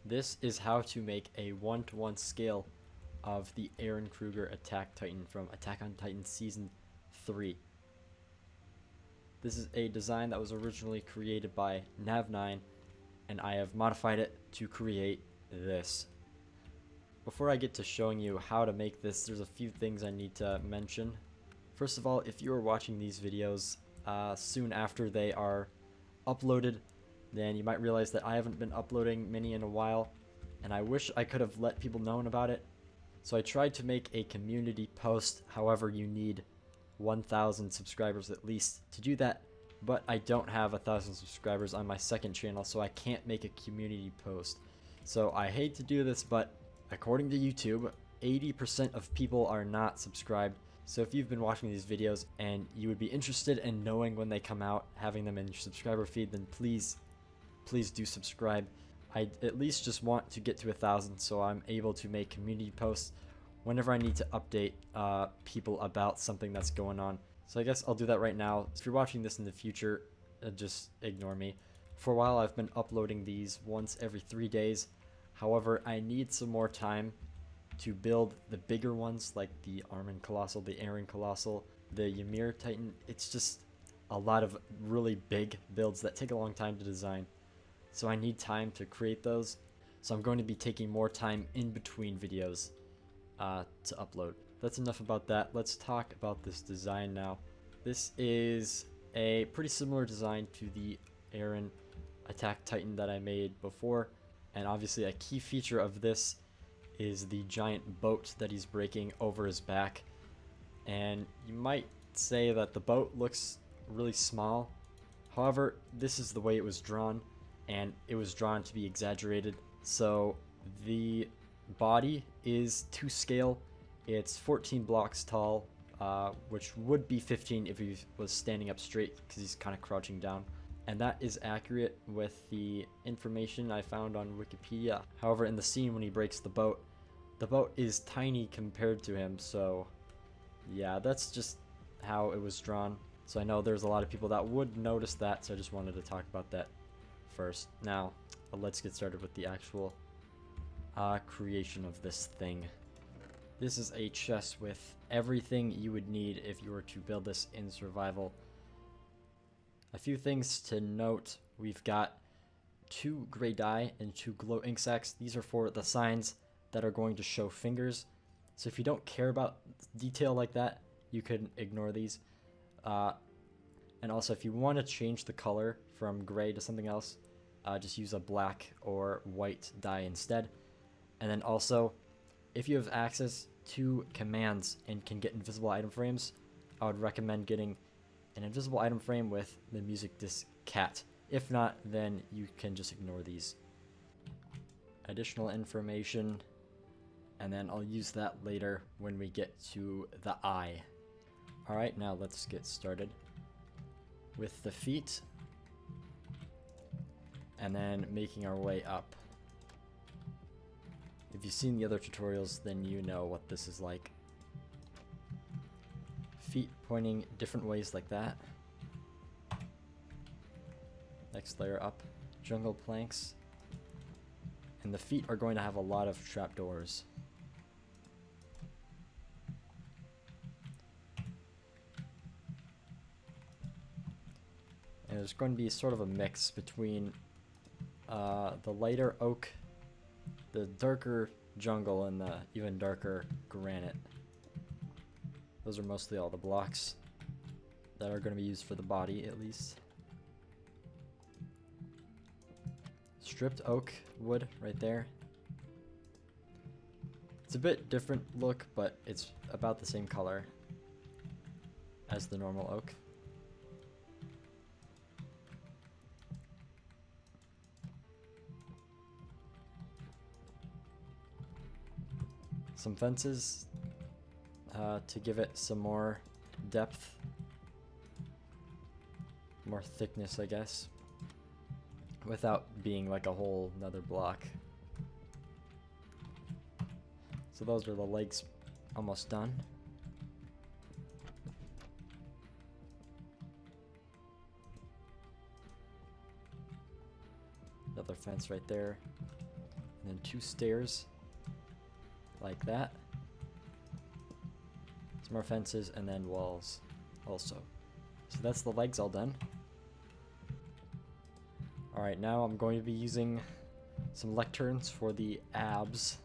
This is how to make a 1-to-1 scale of the Eren Kruger Attack Titan from Attack on Titan Season 3. This is a design that was originally created by Nav9, and I have modified it to create this. Before I get to showing you how to make this, there's a few things I need to mention. First of all, if you are watching these videos soon after they are uploaded, then you might realize that I haven't been uploading many in a while, and I wish I could have let people know about it. So I tried to make a community post. However, you need 1,000 subscribers at least to do that, but I don't have 1,000 subscribers on my second channel, so I can't make a community post. So I hate to do this, but according to YouTube, 80% of people are not subscribed. So if you've been watching these videos and you would be interested in knowing when they come out, having them in your subscriber feed, then please do subscribe. I at least just want to get to 1,000 so I'm able to make community posts whenever I need to update people about something that's going on. So I guess I'll do that right now. If you're watching this in the future, just ignore me. For a while I've been uploading these once every 3 days. However, I need some more time to build the bigger ones like the Armin Colossal, the Eren Colossal, the Ymir Titan. It's just a lot of really big builds that take a long time to design. So I need time to create those. So I'm going to be taking more time in between videos to upload. That's enough about that. Let's talk about this design now. This is a pretty similar design to the Eren Attack Titan that I made before. And obviously a key feature of this is the giant boat that he's breaking over his back. And you might say that the boat looks really small. However, this is the way it was drawn, and it was drawn to be exaggerated. So the body is to scale. It's 14 blocks tall, which would be 15 if he was standing up straight because he's kind of crouching down. And that is accurate with the information I found on Wikipedia. However, in the scene when he breaks the boat is tiny compared to him. So yeah, that's just how it was drawn. So I know there's a lot of people that would notice that, so I just wanted to talk about that first. Now, let's get started with the actual creation of this thing. This is a chest with everything you would need if you were to build this in survival. A few things to note: we've got 2 gray dye and 2 glow ink sacs. These are for the signs that are going to show fingers. So if you don't care about detail like that, you can ignore these. And also, if you want to change the color from gray to something else, just use a black or white dye instead. And then also, if you have access to commands and can get invisible item frames, I would recommend getting an invisible item frame with the music disc cat. If not, then you can just ignore these. Additional information, and then I'll use that later when we get to the eye. Alright, now let's get started with the feet, and then making our way up. If you've seen the other tutorials, then you know what this is like. Feet pointing different ways like that. Next layer up, jungle planks. And the feet are going to have a lot of trapdoors. And there's going to be sort of a mix between the lighter oak, the darker jungle, and the even darker granite. Those are mostly all the blocks that are going to be used for the body, at least. Stripped oak wood right there. It's a bit different look, but it's about the same color as the normal oak. Some fences to give it some more depth, more thickness, I guess, without being like a whole another block. So those are the legs almost done. Another fence right there. And then 2 stairs like that. Some more fences and then walls also. So that's the legs all done. Alright, now I'm going to be using some lecterns for the abs.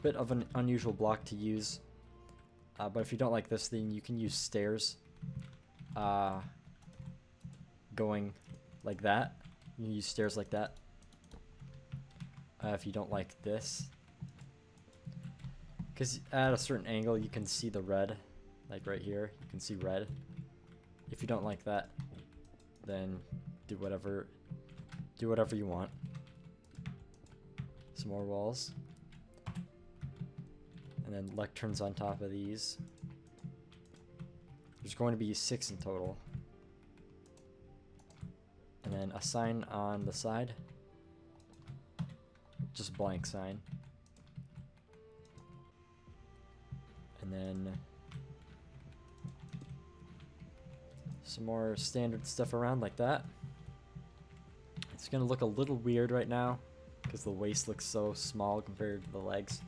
Bit of an unusual block to use. But if you don't like this, then you can use stairs. Going like that. You can use stairs like that. If you don't like this. Because at a certain angle you can see the red. Like right here, you can see red. If you don't like that, then do whatever you want. Some more walls. And then lecterns on top of these. There's going to be 6 in total. And then a sign on the side. Just a blank sign. And then some more standard stuff around like that. It's gonna look a little weird right now because the waist looks so small compared to the legs.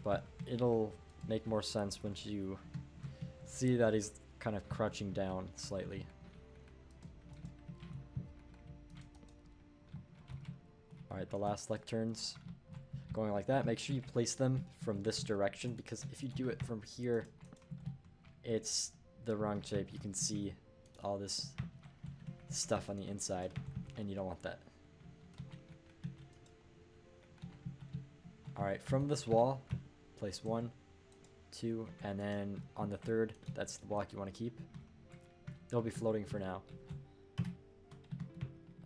But it'll make more sense once you see that he's kind of crouching down slightly. Alright, the last lecterns going like that. Make sure you place them from this direction because if you do it from here, it's the wrong shape. You can see all this stuff on the inside and you don't want that. Alright, from this wall, place 1, 2, and then on the third, that's the block you want to keep. It'll be floating for now.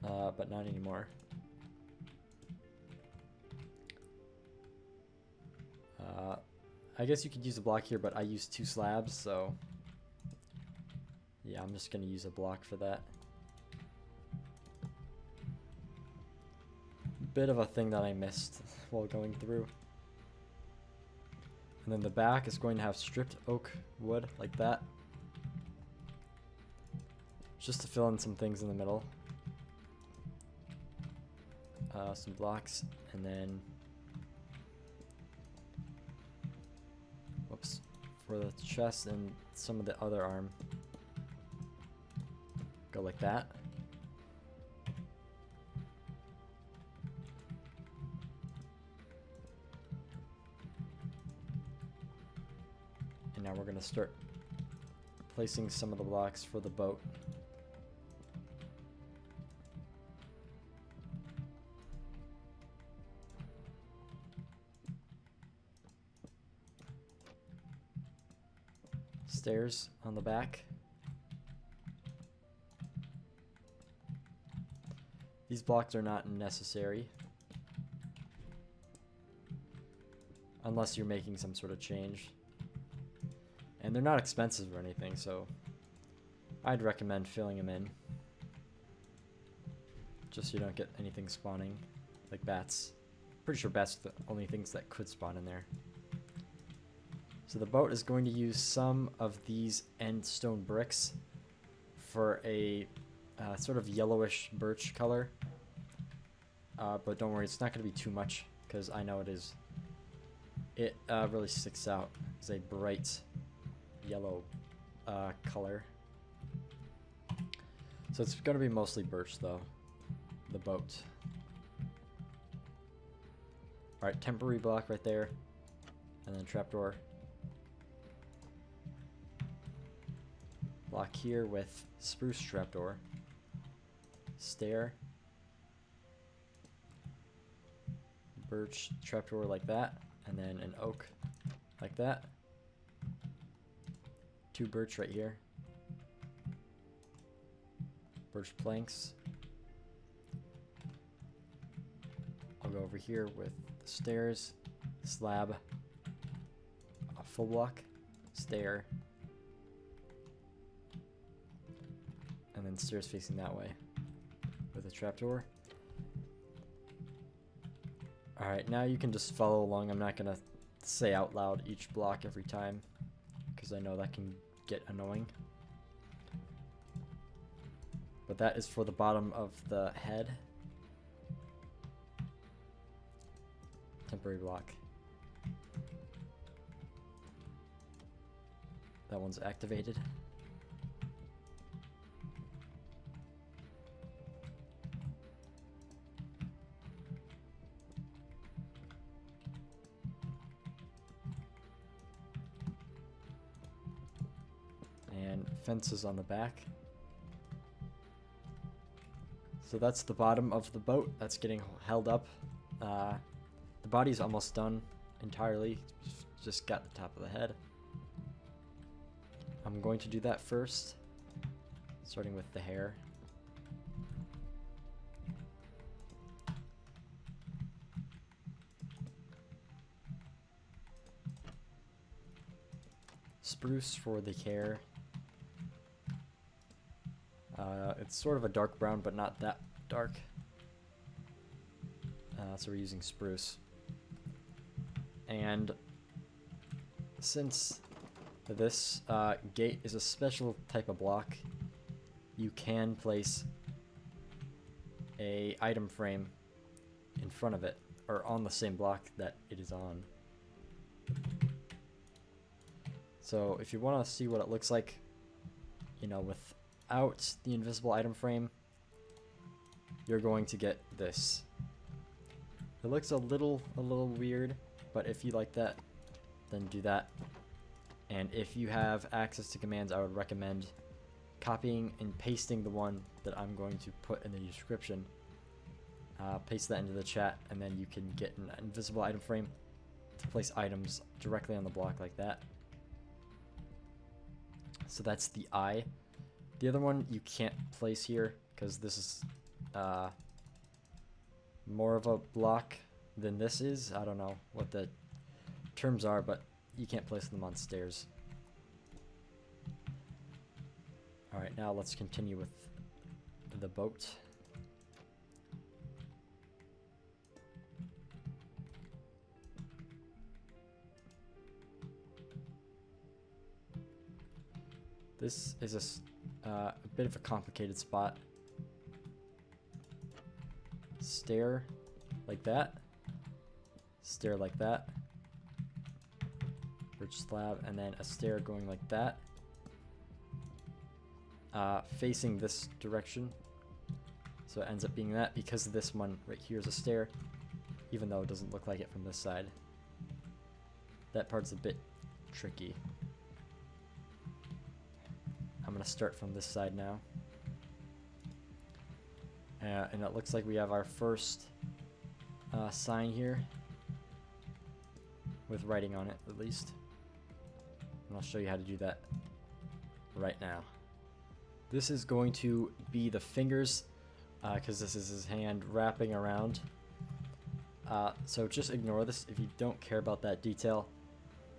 But not anymore. I guess you could use a block here, but I used 2 slabs, so yeah, I'm just going to use a block for that. Bit of a thing that I missed while going through. And then the back is going to have stripped oak wood like that. Just to fill in some things in the middle. Some blocks, and then whoops, for the chest and some of the other arm. Go like that. And now we're going to start placing some of the blocks for the boat. Stairs on the back. These blocks are not necessary unless you're making some sort of change. And they're not expensive or anything, so I'd recommend filling them in. Just so you don't get anything spawning, like bats. Pretty sure bats are the only things that could spawn in there. So the boat is going to use some of these end stone bricks for a sort of yellowish birch color. But don't worry, it's not going to be too much because I know it is. It really sticks out as a bright yellow color. So it's going to be mostly birch though, the boat. Alright, temporary block right there. And then trapdoor. Block here with spruce trapdoor. Stair. Birch trapdoor like that. And then an oak like that. 2 birch right here. Birch planks. I'll go over here with the stairs, slab, a full block, stair, and then stairs facing that way with a trapdoor. Alright, now you can just follow along. I'm not going to say out loud each block every time because I know that can get annoying. But that is for the bottom of the head. temporary block. That one's activated. And fences on the back. So that's the bottom of the boat that's getting held up. The body's almost done entirely, just got the top of the head. I'm going to do that first, starting with the hair. Spruce for the hair. It's sort of a dark brown, but not that dark. So we're using spruce. And since this gate is a special type of block, you can place a item frame in front of it, or on the same block that it is on. So if you want to see what it looks like, you know, without the invisible item frame, you're going to get this. It looks a little weird, but if you like that, then do that. And if you have access to commands, I would recommend copying and pasting the one that I'm going to put in the description. Paste that into the chat, and then you can get an invisible item frame to place items directly on the block like that. So that's the eye. The other one you can't place here because this is more of a block than this is. I don't know what the terms are, but you can't place them on stairs. Alright, now let's continue with the boat. This is a bit of a complicated spot. Stair like that. Stair like that. Bridge slab, and then a stair going like that. Facing this direction. So it ends up being that because this one right here is a stair, even though it doesn't look like it from this side. That part's a bit tricky. I'm going to start from this side now. And it looks like we have our first sign here, with writing on it at least. And I'll show you how to do that right now. This is going to be the fingers, because this is his hand wrapping around. So just ignore this if you don't care about that detail.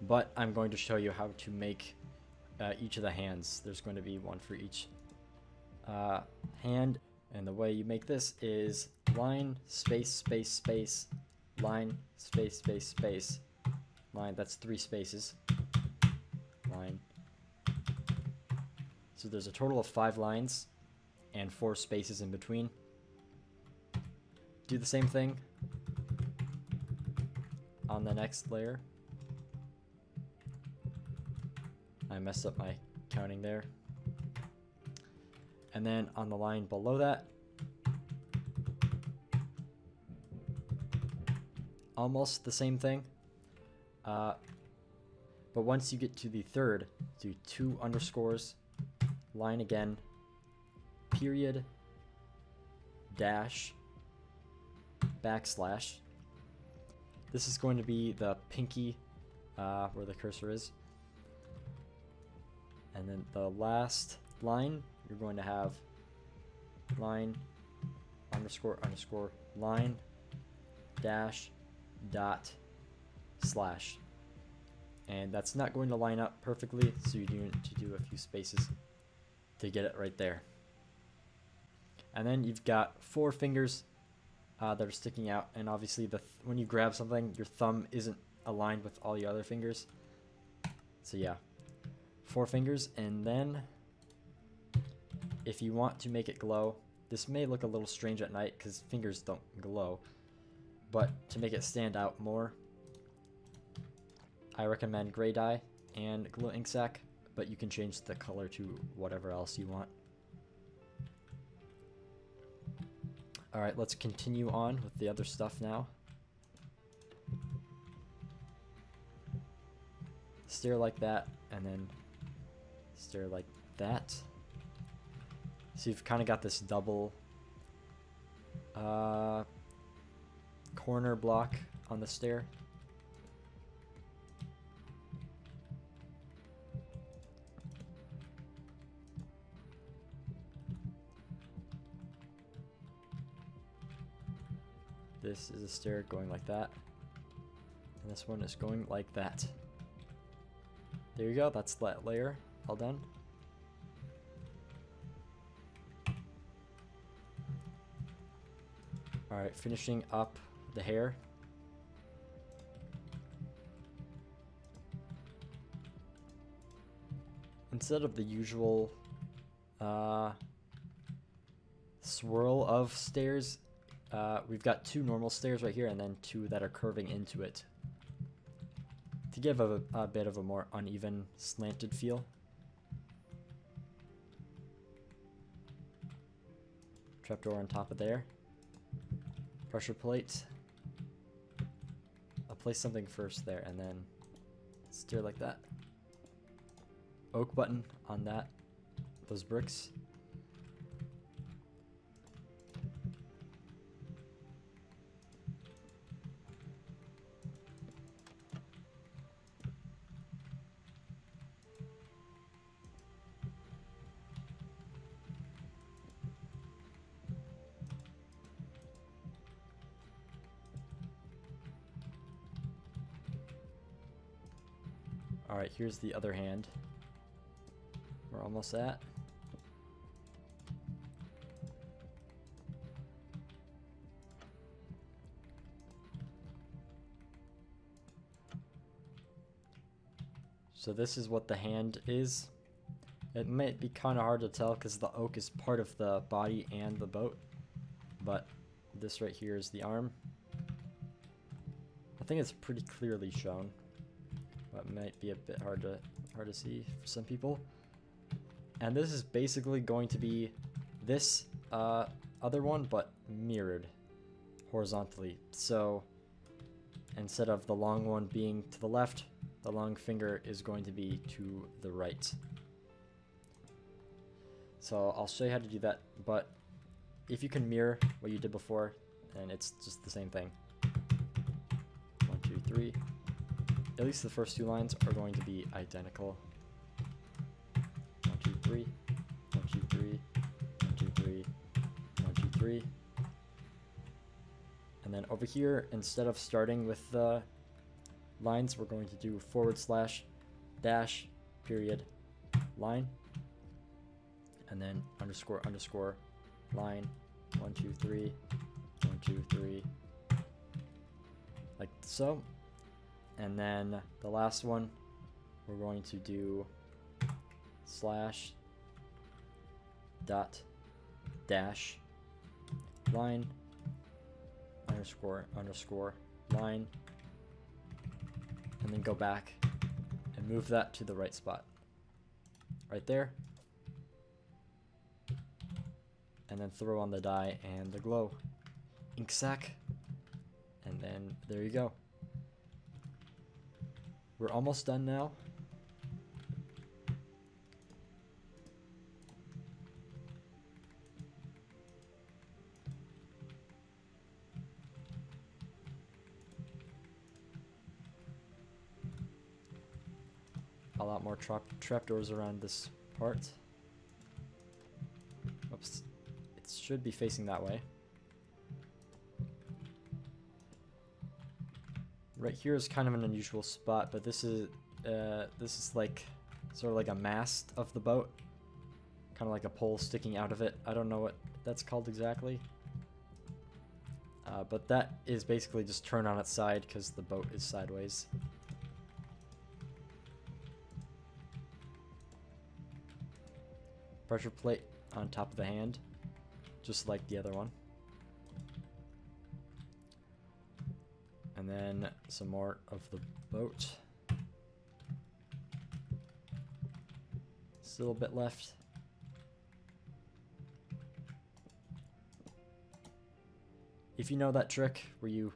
But I'm going to show you how to make each of the hands. There's going to be one for each hand. And the way you make this is line, space, space, space, line, space, space, space, line. That's 3 spaces. Line. So there's a total of 5 lines and 4 spaces in between. Do the same thing on the next layer. I messed up my counting there. And then on the line below that, almost the same thing. But once you get to the third, do 2 underscores, line again, period, dash, backslash. This is going to be the pinky where the cursor is. And then the last line, you're going to have line, underscore, underscore, line, dash, dot, slash. And that's not going to line up perfectly, so you need to do a few spaces to get it right there. And then you've got 4 fingers that are sticking out, and obviously when you grab something, your thumb isn't aligned with all the other fingers. So yeah, 4 fingers. And then if you want to make it glow, this may look a little strange at night because fingers don't glow, but to make it stand out more, I recommend gray dye and glow ink sac, but you can change the color to whatever else you want. Alright, let's continue on with the other stuff now. Stair like that, and then stair like that. So you've kind of got this double corner block on the stair. This is a stair going like that, and this one is going like that. There you go, that's that layer, all done. Alright, finishing up the hair. Instead of the usual swirl of stairs, we've got two normal stairs right here and then two that are curving into it to give a bit of a more uneven, slanted feel. Trapdoor on top of there. Pressure plate. I'll place something first there and then steer like that. Oak button on that, those bricks. Alright, here's the other hand. We're almost at. So this is what the hand is. It might be kind of hard to tell because the oak is part of the body and the boat. But this right here is the arm. I think it's pretty clearly shown. But it might be a bit hard to see for some people. And this is basically going to be this other one, but mirrored horizontally. So instead of the long one being to the left, the long finger is going to be to the right. So I'll show you how to do that, but if you can mirror what you did before, then it's just the same thing. 1, 2, 3. At least the first two lines are going to be identical. 1, 2, 3. 1, 2, 3. 1, 2, 3. 1, 2, 3. And then over here, instead of starting with the lines, we're going to do / dash period line. And then underscore underscore line. 1, 2, 3. 1, 2, 3. Like so. And then the last one, we're going to do / dot dash line underscore underscore line, and then go back and move that to the right spot right there, and then throw on the dye and the glow ink sac, and then there you go. We're almost done now. A lot more trapdoors around this part. Oops. It should be facing that way. Right here is kind of an unusual spot, but this is like sort of like a mast of the boat, kind of like a pole sticking out of it. I don't know what that's called exactly, but that is basically just turned on its side because the boat is sideways. Pressure plate on top of the hand, just like the other one. And then some more of the boat. Still a bit left. If you know that trick where you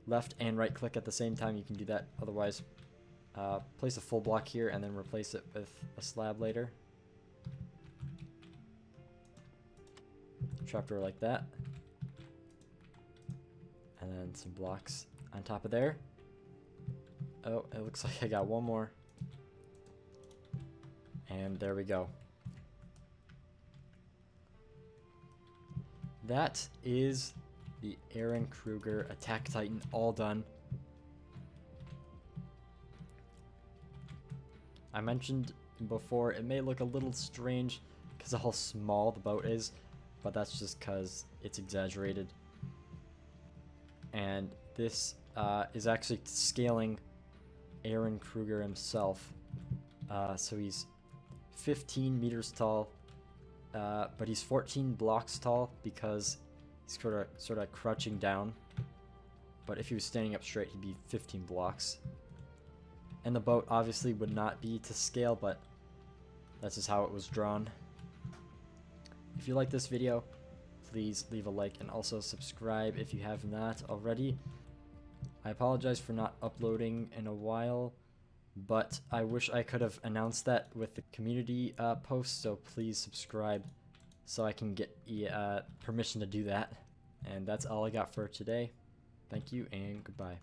left and right click at the same time, you can do that. Otherwise, place a full block here and then replace it with a slab later. Trapdoor like that. And then some blocks on top of there. Oh, it looks like I got one more. And there we go. That is the Eren Kruger Attack Titan all done. I mentioned before it may look a little strange because of how small the boat is, but that's just because it's exaggerated. And this is actually scaling Eren Kruger himself. So he's 15 meters tall, but he's 14 blocks tall because he's sort of crouching down. But if he was standing up straight, he'd be 15 blocks. And the boat obviously would not be to scale, but that's just how it was drawn. If you like this video, please leave a like and also subscribe if you have not already. I apologize for not uploading in a while, but I wish I could have announced that with the community post, so please subscribe so I can get permission to do that. And that's all I got for today. Thank you and goodbye.